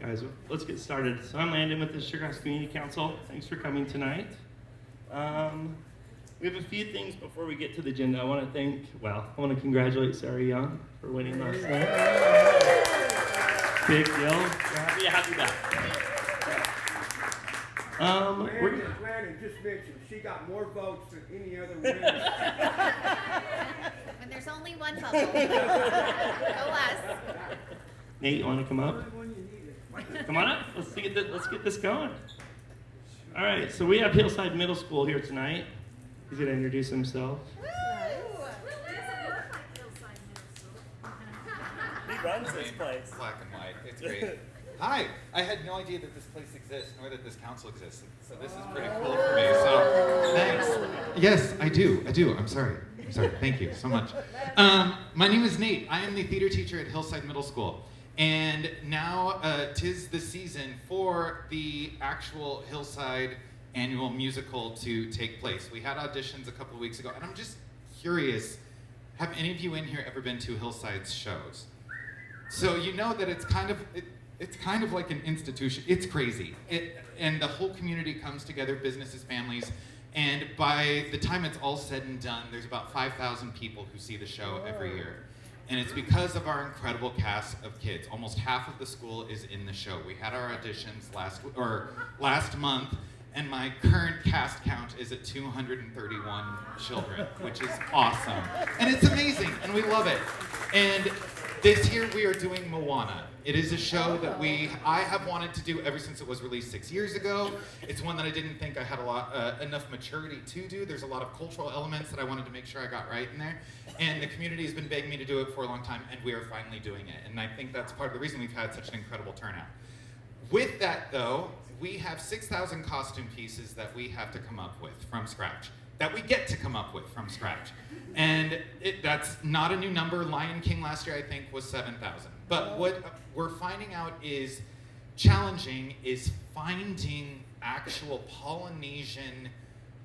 Guys, let's get started. So I'm Landon with the Sugarhouse Community Council. Thanks for coming tonight. We have a few things before we get to the agenda. I want to congratulate Sarah Young for winning last night. Big deal. We're happy about it. Landon just mentioned she got more votes than any other winner. When there's only one bubble. Go us. Nate, you want to come up? Come on up. Let's get this going. All right, so we have Hillside Middle School here tonight. He's going to introduce himself. He runs this place. Black and white. It's great. Hi. I had no idea that this place exists, nor that this council existed. So this is pretty cool for me. So thanks. Yes, I do. I'm sorry. Thank you so much. My name is Nate. I am the theater teacher at Hillside Middle School. And now 'tis the season for the actual Hillside annual musical to take place. We had auditions a couple of weeks ago, and I'm just curious, have any of you in here ever been to Hillside's shows? So you know that it's kind of like an institution. It's crazy. And the whole community comes together, businesses, families, and by the time it's all said and done, there's about 5,000 people who see the show every year. And it's because of our incredible cast of kids. Almost half of the school is in the show. We had our auditions last month, and my current cast count is at 231 children, which is awesome. And it's amazing, and we love it. And this year we are doing Moana. It is a show that I have wanted to do ever since it was released 6 years ago. It's one that I didn't think I had enough maturity to do. There's a lot of cultural elements that I wanted to make sure I got right in there. And the community has been begging me to do it for a long time, and we are finally doing it. And I think that's part of the reason we've had such an incredible turnout. With that, though, we have 6,000 costume pieces that we have to come up with from scratch. That we get to come up with from scratch. And that's not a new number. Lion King last year, I think, was 7,000. But what we're finding out is challenging is finding actual Polynesian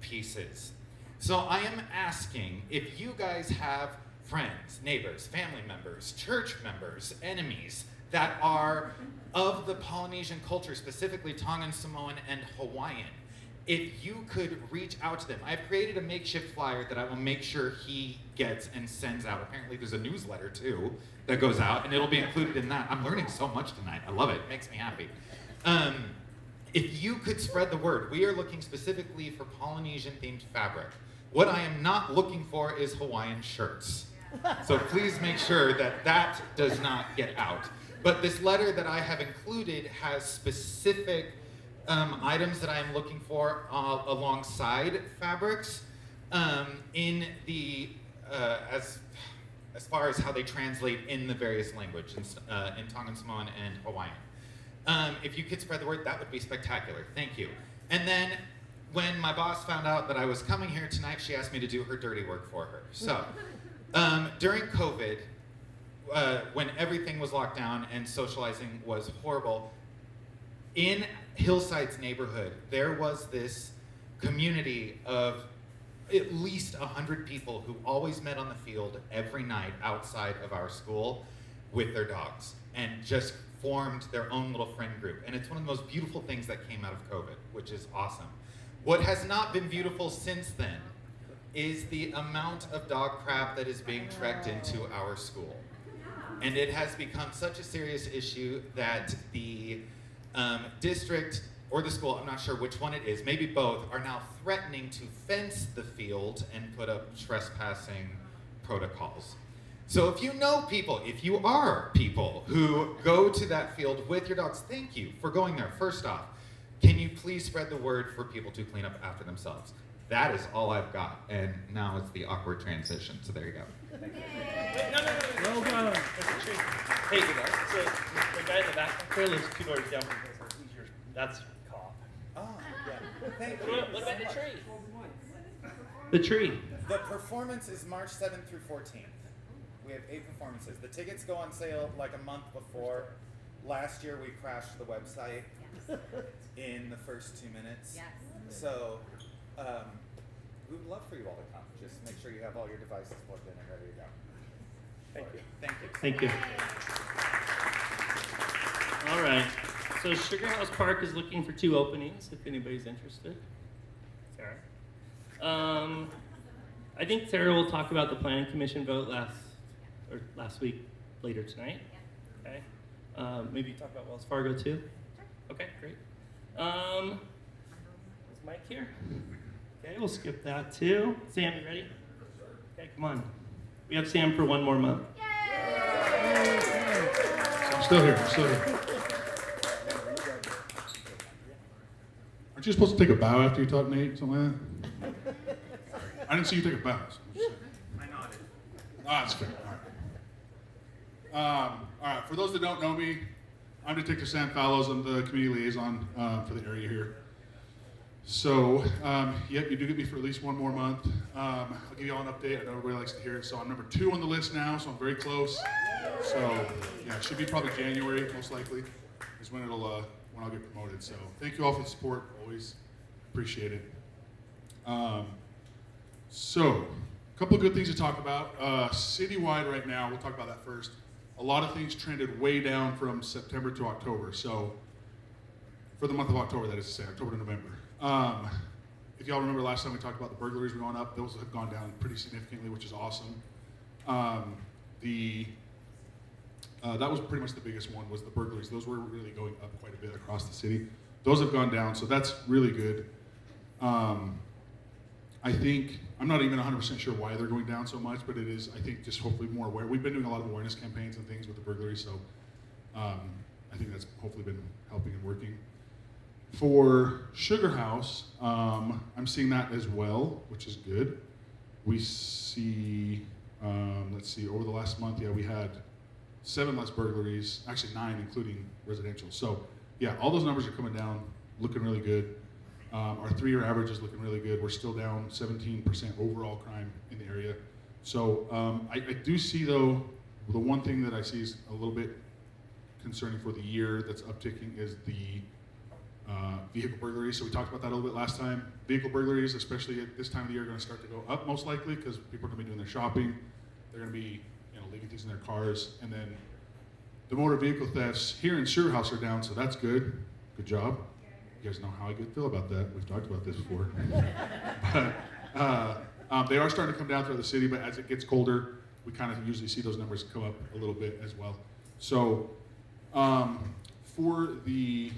pieces. So I am asking if you guys have friends, neighbors, family members, church members, enemies that are of the Polynesian culture, specifically Tongan, Samoan, and Hawaiian. If you could reach out to them. I've created a makeshift flyer that I will make sure he gets and sends out. Apparently there's a newsletter too that goes out, and it'll be included in that. I'm learning so much tonight. I love it. It makes me happy. If you could spread the word, we are looking specifically for Polynesian themed fabric. What I am not looking for is Hawaiian shirts. So please make sure that that does not get out. But this letter that I have included has specific items that I am looking for alongside fabrics in the as far as how they translate in the various languages in Tongan, Samoan, and Hawaiian. If you could spread the word, that would be spectacular. Thank you. And then when my boss found out that I was coming here tonight, she asked me to do her dirty work for her. So during COVID, when everything was locked down and socializing was horrible, in Hillside's neighborhood, there was this community of at least 100 people who always met on the field every night outside of our school with their dogs and just formed their own little friend group. And it's one of the most beautiful things that came out of COVID, which is awesome. What has not been beautiful since then is the amount of dog crap that is being trekked into our school. And it has become such a serious issue that the district or the school, I'm not sure which one it is, maybe both, are now threatening to fence the field and put up trespassing protocols. So if you know people, if you are people who go to that field with your dogs, thank you for going there. First off, can you please spread the word for people to clean up after themselves? That is all I've got, and now it's the awkward transition, so there you go. Wait, no. Well done. That's a tree. Hey, so the guy in the back there lives 2 doors down from his. Who's yours? That's Cop. Oh, Yeah. thank you. What about the tree? The tree. The performance is March 7th through 14th. We have 8 performances. The tickets go on sale like a month before. Last year we crashed the website in the first 2 minutes. Yes. So we would love for you all to come. Just make sure you have all your devices plugged in and ready to go. Thank you. Thank you. Thank you. All right. So Sugar House Park is looking for 2 openings, if anybody's interested. Sarah. I think Sarah will talk about the planning commission vote last week, later tonight. Okay. Maybe talk about Wells Fargo too. Okay, great. Is Mike here? Okay, we'll skip that too. Sam, you ready? Okay, come on. We have Sam for 1 more month. I'm still here. Aren't you supposed to take a bow after you talk, Nate? Something like that? I didn't see you take a bow. So I nodded. that's fair. All right. For those that don't know me, I'm Detective Sam Fallows. I'm the community liaison for the area here. So, yep, you do get me for at least 1 more month. I'll give you all an update. I know everybody likes to hear it. So I'm number 2 on the list now, so I'm very close. So, yeah, it should be probably January, most likely, is when when I'll get promoted. So thank you all for the support, always appreciate it. So, a couple of good things to talk about. Citywide right now, we'll talk about that first. A lot of things trended way down from September to October. So, for the month of October, that is to say, October to November. If y'all remember last time we talked about the burglaries were going up, those have gone down pretty significantly, which is awesome. That was pretty much the biggest one, was the burglaries. Those were really going up quite a bit across the city. Those have gone down, so that's really good. I think, I'm not even 100% sure why they're going down so much, but it is, I think, just hopefully more aware. We've been doing a lot of awareness campaigns and things with the burglaries, so I think that's hopefully been helping and working. For Sugar House, I'm seeing that as well, which is good. We see, let's see, over the last month, yeah, we had 7 less burglaries, actually 9, including residential. So, yeah, all those numbers are coming down, looking really good. Our 3-year average is looking really good. We're still down 17% overall crime in the area. So, I do see, though, the one thing that I see is a little bit concerning for the year that's upticking is the vehicle burglaries. So we talked about that a little bit last time. Vehicle burglaries, especially at this time of the year, are going to start to go up most likely because people are going to be doing their shopping. They're going to be, leaving things in their cars. And then the motor vehicle thefts here in Sugar House are down, so that's good. Good job. You guys know how I feel about that. We've talked about this before. But they are starting to come down throughout the city, but as it gets colder, we kind of usually see those numbers come up a little bit as well. So for the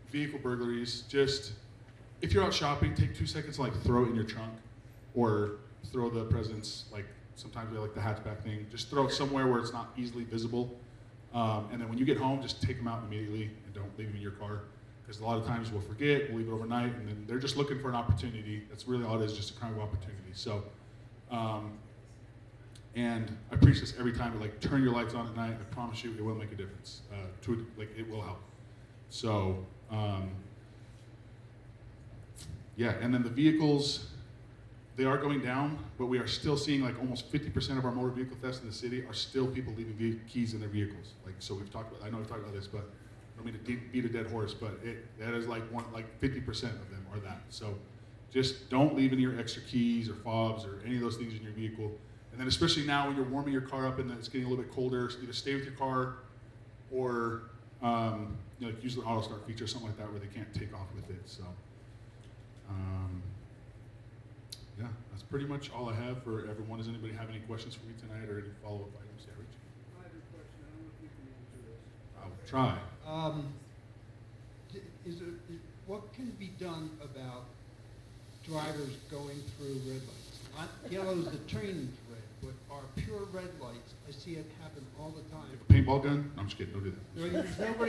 vehicle burglaries, just if you're out shopping, take 2 seconds to throw it in your trunk or throw the presents, sometimes we like the hatchback thing, just throw it somewhere where it's not easily visible. And then when you get home, just take them out immediately and don't leave them in your car. Because a lot of times we'll forget, we'll leave it overnight, and then they're just looking for an opportunity. That's really all it is, just a crime of opportunity. So, and I preach this every time, but turn your lights on at night. I promise you, it will make a difference. It will help. So, yeah, and then the vehicles, they are going down, but we are still seeing almost 50% of our motor vehicle thefts in the city are still people leaving keys in their vehicles. So we've talked about, I know we've talked about this, but I don't mean to beat a dead horse, but that is 50% of them are that. So just don't leave any of your extra keys or fobs or any of those things in your vehicle. And then especially now when you're warming your car up and it's getting a little bit colder, so either stay with your car or use the auto start feature or something like that where they can't take off with it. So yeah, that's pretty much all I have for everyone. Does anybody have any questions for me tonight or any follow-up items? Yeah, Rich? I have a question. I don't know if you can answer this. I'll try. What can be done about drivers going through red lights? Not yellow is the train's red, but our pure red lights, I see it happen all the time. A paintball gun? No, I'm just kidding. Don't do that. There's never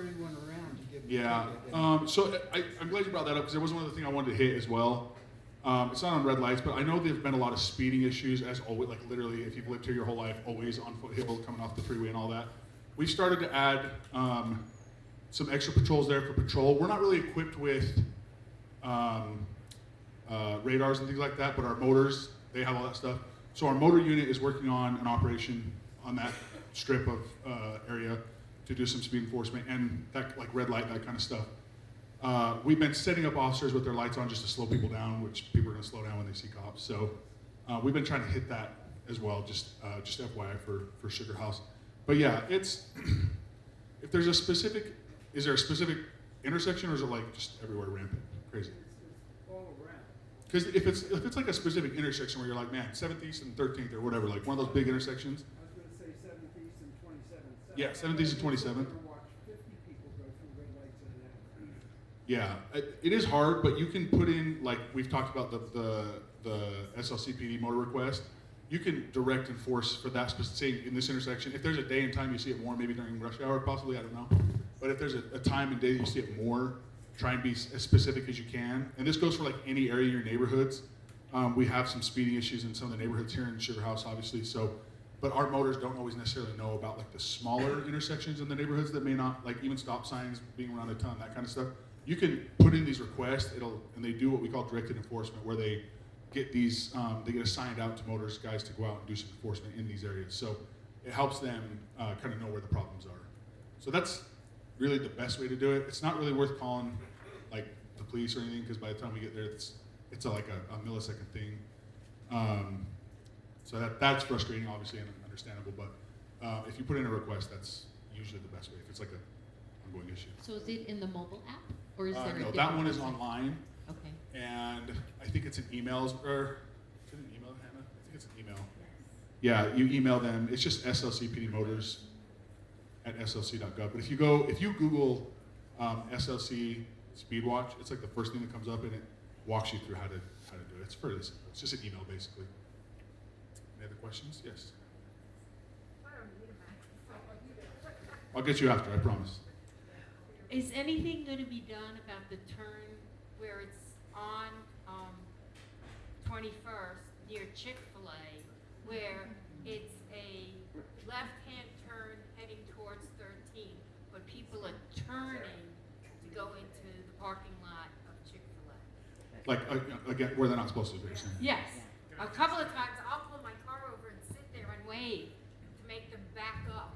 anyone around to give them Yeah. a ticket. So I'm glad you brought that up because there was one other thing I wanted to hit as well. It's not on red lights, but I know there've been a lot of speeding issues, as always. Literally, if you've lived here your whole life, always on foothill, coming off the freeway and all that. We've started to add some extra patrols there for patrol. We're not really equipped with radars and things like that, but our motors, they have all that stuff. So our motor unit is working on an operation on that strip of area to do some speed enforcement and that red light, that kind of stuff. We've been setting up officers with their lights on just to slow people down, which people are going to slow down when they see cops. So we've been trying to hit that as well, just FYI for Sugar House. But yeah, it's if there's a specific, is there a specific intersection, or is it like just everywhere rampant, crazy? All around. Because if it's like a specific intersection where you're like, man, 7th East and 13th or whatever, like one of those big intersections. I was gonna say 7th East and 27th. Yeah, 7th East and 27th. I've never watched 50 people go through red lights in an hour. Yeah, it is hard, but you can put in, like we've talked about the SLCPD motor request. You can direct enforce for that specific, say in this intersection. If there's a day and time you see it more, maybe during rush hour, possibly, I don't know. But if there's a time and day that you see it more, try and be as specific as you can. And this goes for like any area in your neighborhoods. We have some speeding issues in some of the neighborhoods here in Sugar House, obviously. So, but our motors don't always necessarily know about like the smaller intersections in the neighborhoods that may not, like even stop signs being around a ton, that kind of stuff. You can put in these requests, and they do what we call directed enforcement, where they get these, they get assigned out to motorist guys to go out and do some enforcement in these areas. So it helps them kind of know where the problems are. So that's really the best way to do it. It's not really worth calling like the police or anything, because by the time we get there, it's like a millisecond thing. So that's frustrating, obviously, and understandable. But if you put in a request, that's usually the best way if it's like an ongoing issue. So is it in the mobile app, or is there a No, different that one is website? online, Okay. and I think it's an emails, or is it an email, Hannah? I think it's an email. Yeah, you email them. It's just SLCPD Motors at slc.gov. But if you Google SLC Speedwatch, it's like the first thing that comes up, and it walks you through how to do it. It's pretty simple. It's just an email, basically. Any other questions? Yes. I'll get you after, I promise. Is anything going to be done about the turn where it's on 21st near Chick-fil-A, where it's a left-hand turn heading towards 13, but people are turning to go into the parking lot of Chick-fil-A? Like, again, where they're not supposed to be. Yes. A couple of times I'll pull my car over and sit there and wave to make them back up.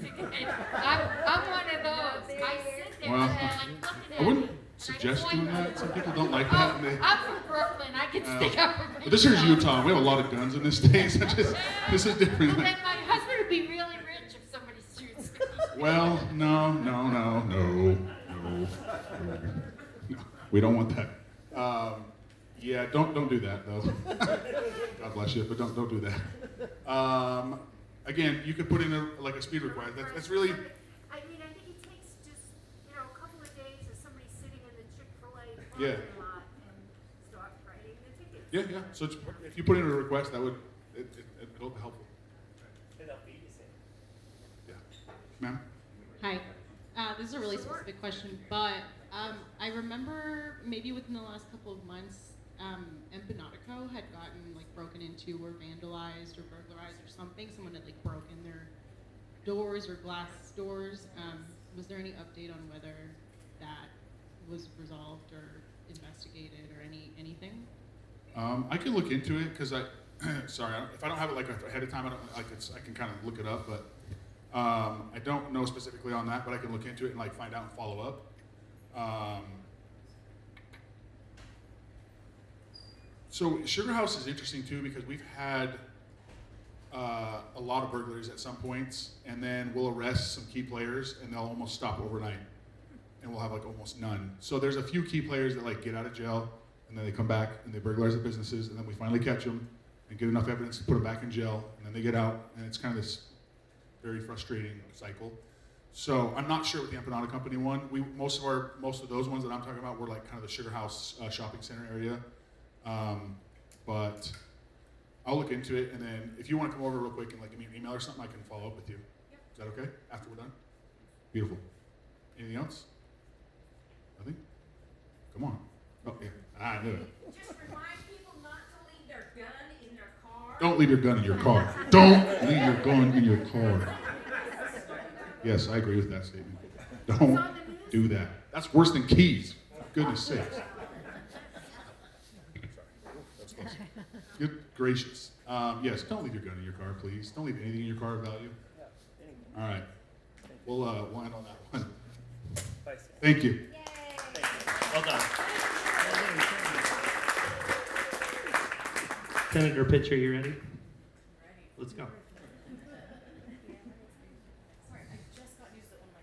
I'm one of those. I sit there Well, and they're like looking at I wouldn't me. suggest doing that. Some people don't like that. And they, I'm from Brooklyn. I can stick up for myself. but this here's Utah. We have a lot of guns in this state. So this is different. Well, then my husband would be really rich if somebody shoots me. Well, no. We don't want that. Yeah, don't do that though. God bless you, but don't do that. Again, you could put in a speed request. That's really. I mean, I think it takes just a couple of days of somebody sitting in the Chick-fil-A Yeah. parking lot and start writing the tickets. Yeah. So if you put in a request, it'll be helpful. And they'll feed you soon. Yeah, ma'am. Hi. This is a really specific question, but I remember maybe within the last couple of months, Empanautico had gotten broken into or vandalized or burglarized or something. Someone had broken their doors or glass doors. Was there any update on whether that was resolved or investigated or anything? I can look into it because sorry, if I don't have it ahead of time, I can kind of look it up, but I don't know specifically on that, but I can look into it and find out and follow up. So Sugar House is interesting too because we've had a lot of burglaries at some points, and then we'll arrest some key players and they'll almost stop overnight, and we'll have almost none. So there's a few key players that get out of jail and then they come back and they burglarize the businesses, and then we finally catch them and get enough evidence to put them back in jail, and then they get out, and it's kind of this very frustrating cycle. So I'm not sure with the Empanada Company one. Most of those ones that I'm talking about were kind of the Sugar House shopping center area. But I'll look into it, and then if you want to come over real quick and give me an email or something, I can follow up with you. Yep. Is that okay? After we're done? Beautiful. Anything else? Nothing? Come on. Oh, yeah. I knew it. Just remind people not to leave their gun in their car. Don't leave your gun in your car. Don't leave your gun in your car. Yes, I agree with that statement. Don't do that. That's worse than keys. For goodness sakes. That's close. Good gracious. Yes, don't leave your gun in your car, please. Don't leave anything in your car of value. All right. We'll end on that one. Thank you. Well done. Senator Pitcher, you ready? Let's go. Sorry, I just got news that one of my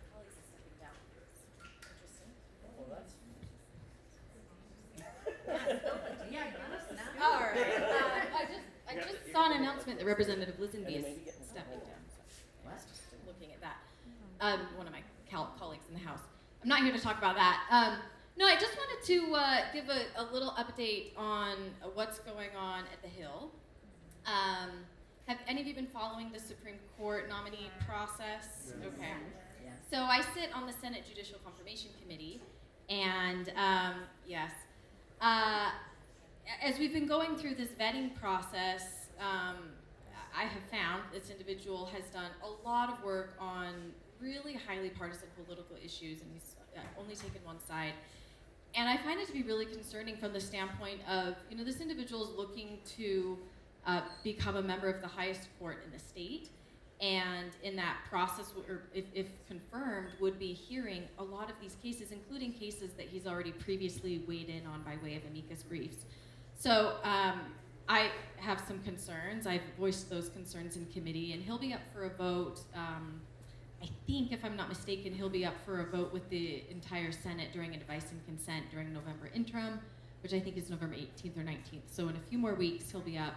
Representative Lisenby And maybe is get in the stepping middle. down. So I was just looking at that. One of my colleagues in the House. I'm not here to talk about that. No, I just wanted to give a little update on what's going on at the Hill. Have any of you been following the Supreme Court nominee process? Okay. So I sit on the Senate Judicial Confirmation Committee, and yes, as we've been going through this vetting process, I have found this individual has done a lot of work on really highly partisan political issues, and he's only taken one side. And I find it to be really concerning from the standpoint of, this individual is looking to become a member of the highest court in the state, and in that process, or if confirmed, would be hearing a lot of these cases, including cases that he's already previously weighed in on by way of amicus briefs. So I have some concerns. I've voiced those concerns in committee, and he'll be up for a vote. I think, if I'm not mistaken, he'll be up for a vote with the entire Senate during a advice and consent during November interim, which I think is November 18th or 19th. So in a few more weeks, he'll be up.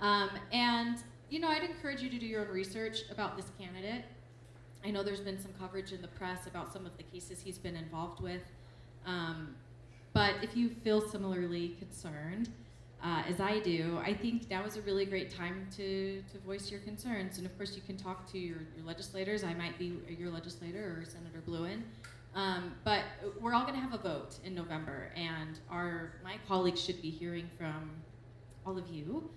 And I'd encourage you to do your own research about this candidate. I know there's been some coverage in the press about some of the cases he's been involved with. But if you feel similarly concerned, as I do, I think now is a really great time to voice your concerns. And of course, you can talk to your legislators. I might be your legislator or Senator Bluen. But we're all going to have a vote in November, and my colleagues should be hearing from all of you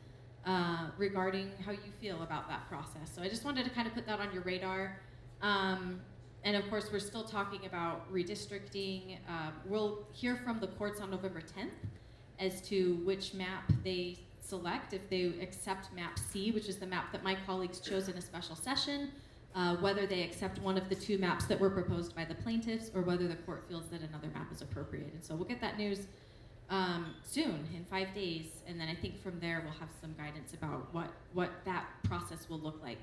regarding how you feel about that process. So I just wanted to kind of put that on your radar. And of course, we're still talking about redistricting. We'll hear from the courts on November 10th as to which map they select, if they accept map C, which is the map that my colleagues chose in a special session, whether they accept one of the two maps that were proposed by the plaintiffs, or whether the court feels that another map is appropriate. And so we'll get that news soon, in 5 days, and then I think from there we'll have some guidance about what that process will look like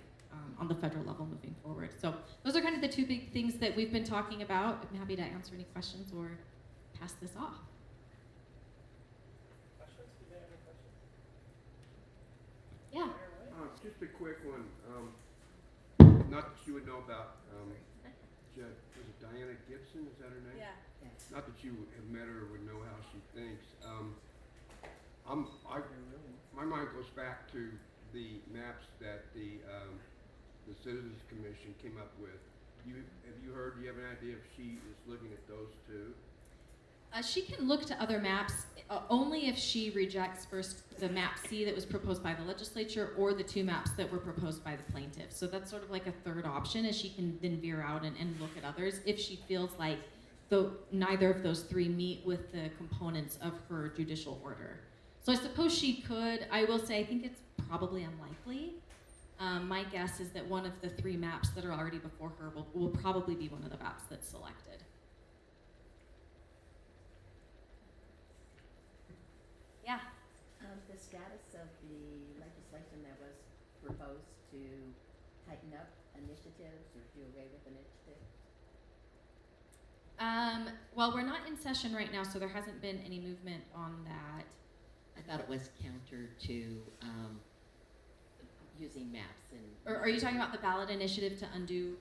on the federal level moving forward. So those are kind of the two big things that we've been talking about. I'm happy to answer any questions or pass this off. Questions? Do you have any questions? Yeah. Just a quick one. Not that you would know about. Was it Diana Gibson? Is that her name? Yeah. Not that you have met her or would know how she thinks. My mind goes back to the maps that the Citizens Commission came up with. Do you have an idea if she is looking at those too? She can look to other maps only if she rejects first the map C that was proposed by the legislature, or the two maps that were proposed by the plaintiffs. So that's sort of like a third option, as she can then veer out and look at others if she feels like neither of those three meet with the components of her judicial order. So I suppose she could. I will say I think it's probably unlikely. My guess is that one of the three maps that are already before her will probably be one of the maps that's selected. Yeah. The status of the legislation that was proposed to tighten up initiatives or do away with initiatives? Well, we're not in session right now, so there hasn't been any movement on that. I thought it was counter to using maps and. Or are you talking about the ballot initiative to undo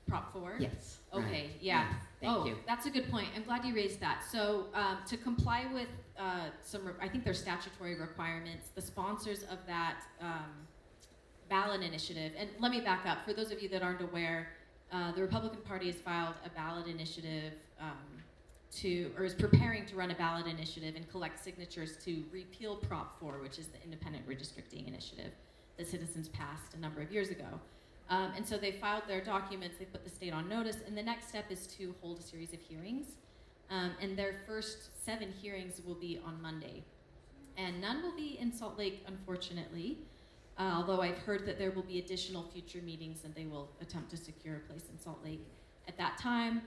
Prop 4? Yes. Okay. Right. Yeah. Yes, thank you. That's a good point. I'm glad you raised that. So to comply with I think there's statutory requirements, the sponsors of that ballot initiative, and let me back up. For those of you that aren't aware, the Republican Party has filed a ballot initiative or is preparing to run a ballot initiative and collect signatures to repeal Prop 4, which is the independent redistricting initiative that citizens passed a number of years ago. And so they filed their documents, they put the state on notice, and the next step is to hold a series of hearings. And their first 7 hearings will be on Monday. And none will be in Salt Lake, unfortunately, although I've heard that there will be additional future meetings and they will attempt to secure a place in Salt Lake at that time.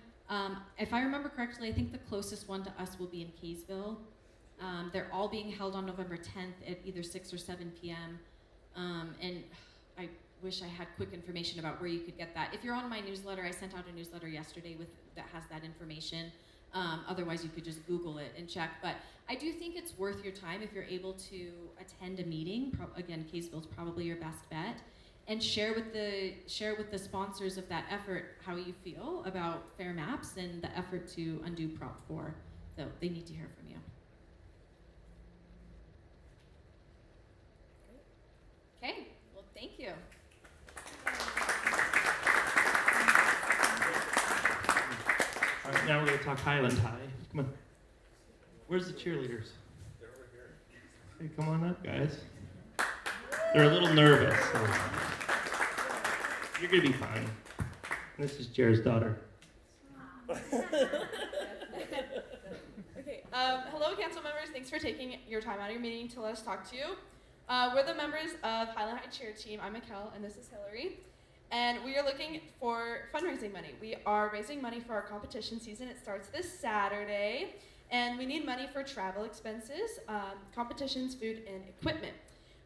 If I remember correctly, I think the closest one to us will be in Kaysville. They're all being held on November 10th at either 6 or 7 p.m. And I wish I had quick information about where you could get that. If you're on my newsletter, I sent out a newsletter yesterday that has that information. Otherwise, you could just Google it and check. But I do think it's worth your time if you're able to attend a meeting. Again, Kaysville's probably your best bet, and share with the sponsors of that effort how you feel about fair maps and the effort to undo Prop 4. So they need to hear from you. Okay. Well, thank you. All right, now we're going to talk Highland High. Come on. Where's the cheerleaders? They're over here. Hey, come on up, guys. They're a little nervous. So. You're going to be fine. This is Jared's daughter. Okay. Hello, council members. Thanks for taking your time out of your meeting to let us talk to you. We're the members of Highland High Cheer Team. I'm Mikkel, and this is Hillary. And we are looking for fundraising money. We are raising money for our competition season. It starts this Saturday. And we need money for travel expenses, competitions, food, and equipment.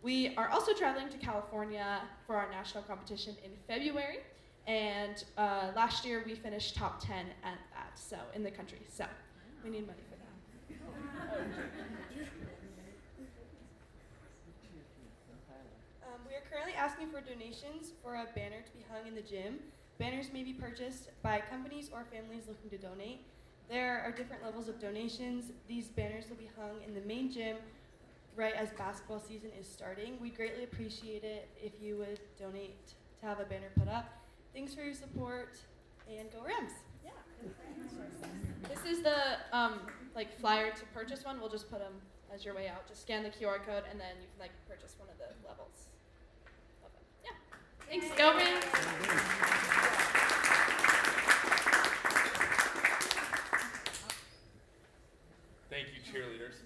We are also traveling to California for our national competition in February. And last year we finished top 10 at that, so in the country. So we need money for that. We are currently asking for donations for a banner to be hung in the gym. Banners may be purchased by companies or families looking to donate. There are different levels of donations. These banners will be hung in the main gym right as basketball season is starting. We'd greatly appreciate it if you would donate to have a banner put up. Thanks for your support, and go Rams! Yeah. This is the flyer to purchase one. We'll just put them as your way out. Just scan the QR code, and then you can purchase one of the levels. Yeah. Thanks, go Rams! Thank you, cheerleaders.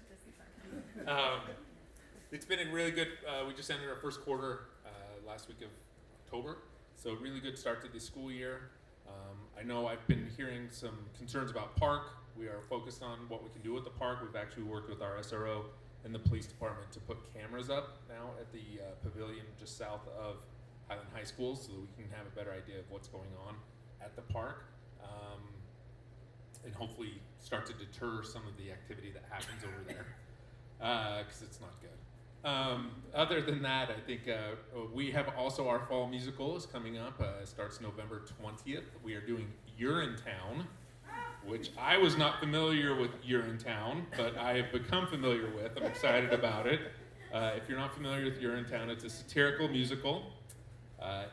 It's been a really good, we just ended our first quarter last week of October, so really good start to the school year. I know I've been hearing some concerns about park. We are focused on what we can do with the park. We've actually worked with our SRO and the police department to put cameras up now at the pavilion just south of Highland High School so that we can have a better idea of what's going on at the park. And hopefully start to deter some of the activity that happens over there, because it's not good. Other than that, I think we have also our fall musical is coming up. It starts November 20th. We are doing Urinetown, which I was not familiar with Urinetown, but I have become familiar with. I'm excited about it. If you're not familiar with Urinetown, it's a satirical musical.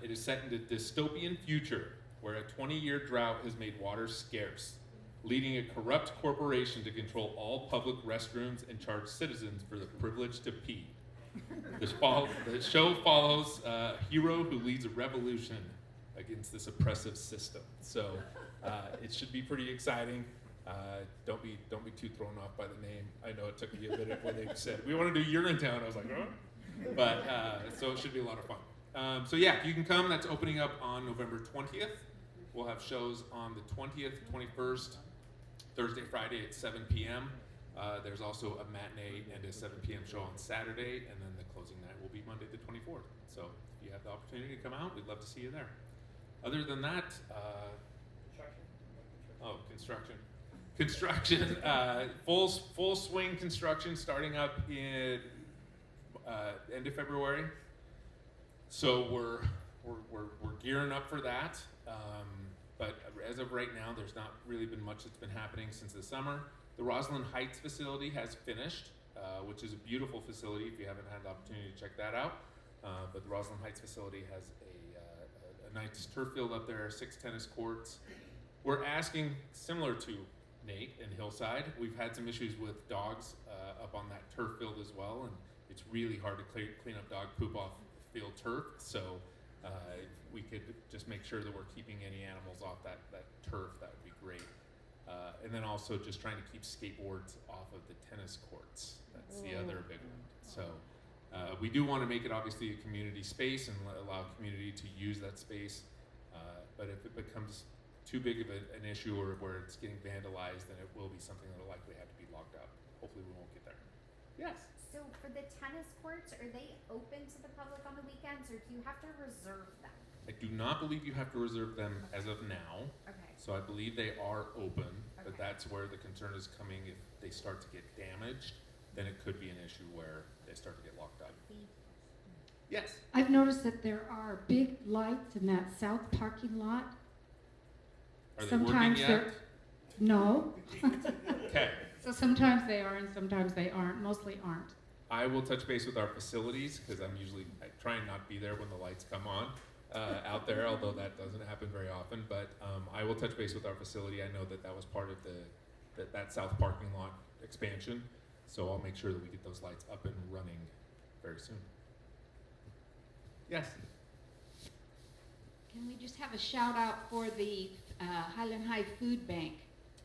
It is set in a dystopian future where a 20-year drought has made water scarce, leading a corrupt corporation to control all public restrooms and charge citizens for the privilege to pee. The show follows a hero who leads a revolution against this oppressive system. So it should be pretty exciting. Don't be too thrown off by the name. I know it took me a minute when they said, we want to do Urinetown. I was like, oh. But, so it should be a lot of fun. So yeah, if you can come, that's opening up on November 20th. We'll have shows on the 20th, 21st, Thursday, Friday at 7 p.m. There's also a matinee and a 7 p.m. show on Saturday, and then the closing night will be Monday the 24th. So if you have the opportunity to come out, we'd love to see you there. Other than that, construction, full swing construction starting up in end of February. So we're gearing up for that. But as of right now, there's not really been much that's been happening since the summer. The Roslyn Heights facility has finished, which is a beautiful facility if you haven't had the opportunity to check that out. But the Roslyn Heights facility has a nice turf field up there, 6 tennis courts. We're asking, similar to Nate and Hillside, we've had some issues with dogs up on that turf field as well, and it's really hard to clean up dog poop off field turf. So if we could just make sure that we're keeping any animals off that turf, that would be great. And then also just trying to keep skateboards off of the tennis courts. That's the other big one. So we do want to make it obviously a community space and allow community to use that space. But if it becomes too big of an issue or where it's getting vandalized, then it will be something that will likely have to be locked up. Hopefully we won't get there. Yes? So for the tennis courts, are they open to the public on the weekends, or do you have to reserve them? I do not believe you have to reserve them as of now. Okay. So I believe they are open, but Okay. that's where the concern is coming. If they start to get damaged, then it could be an issue where they start to get locked up. Yes. I've noticed that there are big lights in that south parking lot. Are they Sometimes working they're yet? no. Okay. So sometimes they are and sometimes they aren't. Mostly aren't. I will touch base with our facilities because I try and not be there when the lights come on out there, although that doesn't happen very often. But I will touch base with our facility. I know that was part of that south parking lot expansion, so I'll make sure that we get those lights up and running very soon. Yes. Can we just have a shout out for the Highland High Food Bank?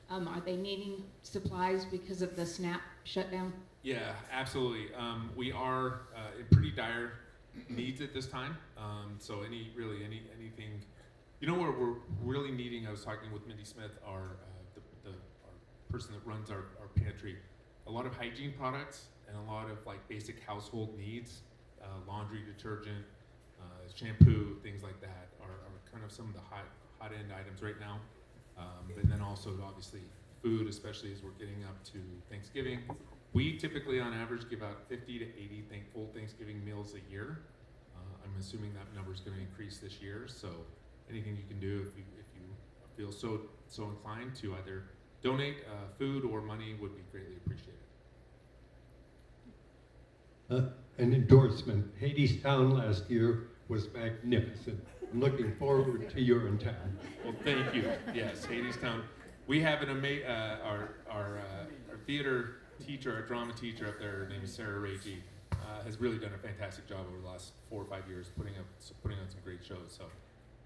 Are they needing supplies because of the SNAP shutdown? Yeah, absolutely. We are in pretty dire needs at this time. So anything, you know, where we're really needing. I was talking with Mindy Smith, our person that runs our pantry. A lot of hygiene products and a lot of like basic household needs, laundry detergent, shampoo, things like that are kind of some of the hot end items right now. And then also obviously food, especially as we're getting up to Thanksgiving. We typically on average give out 50 to 80 full Thanksgiving meals a year. I'm assuming that number is going to increase this year. So anything you can do if you feel so inclined to either donate food or money would be greatly appreciated. An endorsement. Hadestown last year was magnificent. I'm looking forward to your in town. Well, thank you. Yes, Hadestown. We have an our theater teacher, our drama teacher up there, her name is Sarah Ragey, has really done a fantastic job over the last 4 or 5 years putting on some great shows. So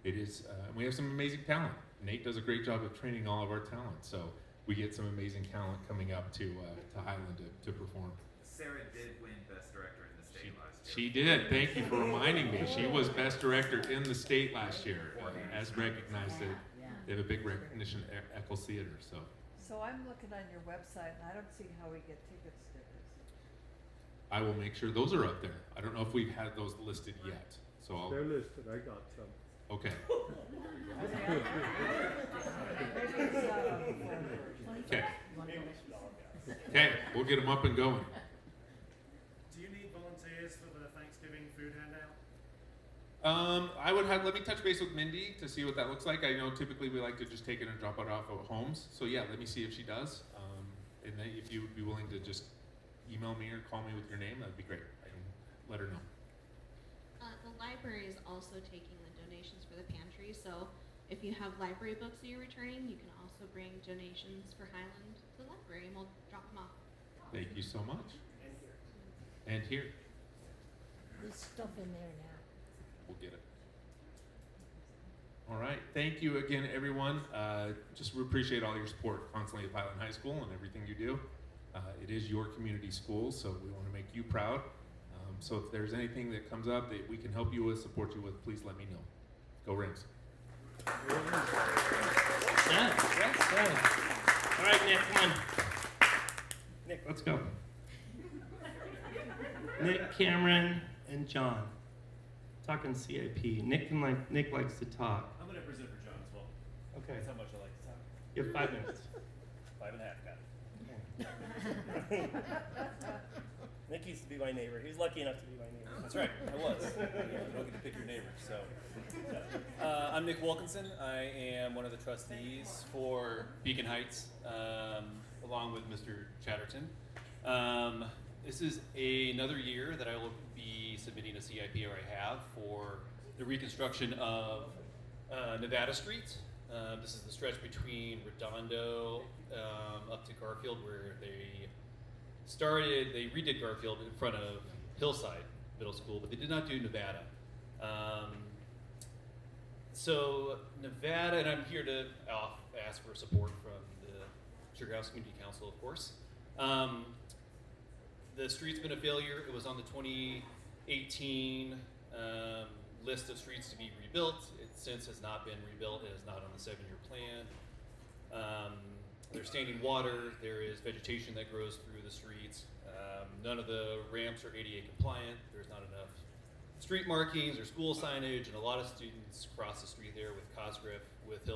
it is, we have some amazing talent. Nate does a great job of training all of our talent. So we get some amazing talent coming up to Highland to perform. Sarah did win Best Director in the state last year. She did. Thank you for reminding me. She was Best Director in the state last year, as recognized. They have a big recognition at Eccles Theater. So I'm looking on your website and I don't see how we get ticket stickers. I will make sure those are up there. I don't know if we've had those listed yet. So They're listed. I got some. Okay. Okay. Okay, we'll get them up and going. Do you need volunteers for the Thanksgiving food handout? Let me touch base with Mindy to see what that looks like. I know typically we like to just take it and drop it off at homes. So yeah, let me see if she does. And then if you would be willing to just email me or call me with your name, that'd be great. I can let her know. The library is also taking the donations for the pantry, so if you have library books that you're returning, you can also bring donations for Highland to the library and we'll drop them off. Thank you so much. And here. There's stuff in there now. We'll get it. All right. Thank you again, everyone. Just appreciate all your support constantly at Highland High School and everything you do. It is your community school, so we want to make you proud. So if there's anything that comes up that we can help you with, support you with, please let me know. Go Rams. Yeah. All right, Nick, come on. Nick, let's go. Nick, Cameron, and John. Talking CIP. Nick likes to talk. I'm going to present for John as well. Okay. That's how much I like to talk. You have 5 minutes. 5.5, got it. Nick used to be my neighbor. He was lucky enough to be my neighbor. That's right, I was. You don't get to pick your neighbor. So, I'm Nick Wilkinson. I am one of the trustees for Beacon Heights, along with Mr. Chatterton. This is another year that I will be submitting a CIP, or I have, for the reconstruction of Nevada Street. This is the stretch between Redondo up to Garfield, where they redid Garfield in front of Hillside Middle School, but they did not do Nevada. So Nevada, and I'm here to ask for support from the Sugar House Community Council, of course. The street's been a failure. It was on the 2018 list of streets to be rebuilt. It since has not been rebuilt. It is not on the 7-year plan. There's standing water. There is vegetation that grows through the streets. None of the ramps are ADA compliant. There's not enough street markings or school signage, and a lot of students cross the street there with Cosgriff, with Hillside.